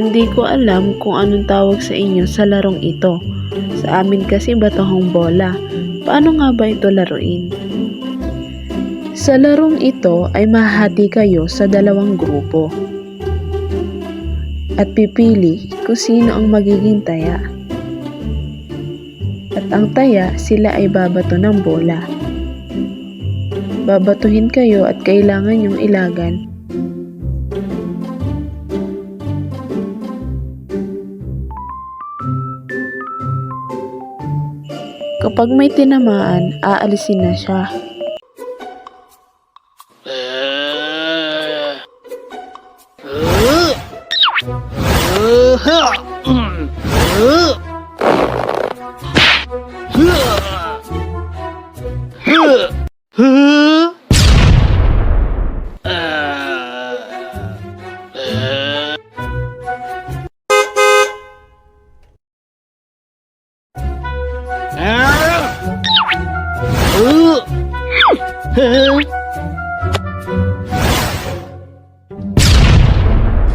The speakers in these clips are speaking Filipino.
Hindi ko alam kung anong tawag sa inyo sa larong ito. Sa amin kasi batahong bola. Paano nga ba ito laruin? Sa larong ito ay mahati kayo sa dalawang grupo. At pipili kung sino ang magiging taya. At ang taya, sila ay babato ng bola. Babatuhin kayo at kailangan yung ilagan. Kapag may tinamaan, aalisin na siya.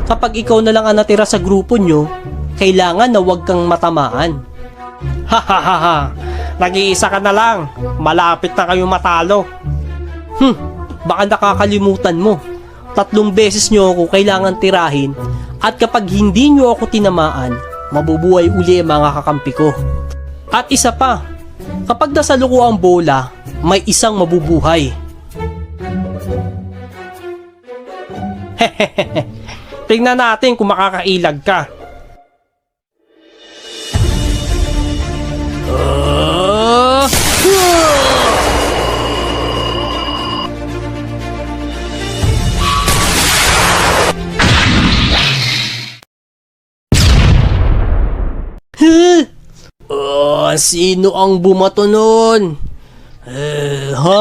Kapag ikaw na lang ang natira sa grupo nyo, kailangan na huwag kang matamaan. Hahaha, nag-iisa ka na lang, malapit na kayo matalo. Baka nakakalimutan mo, 3 beses nyo ako kailangan tirahin, at kapag hindi nyo ako tinamaan, mabubuhay uli ang mga kakampi ko. At isa pa, kapag nasalo ko ang bola, may isang mabubuhay. Hehehe. Tingnan natin kung makakailag ka. Sino ang bumato nun? Ha?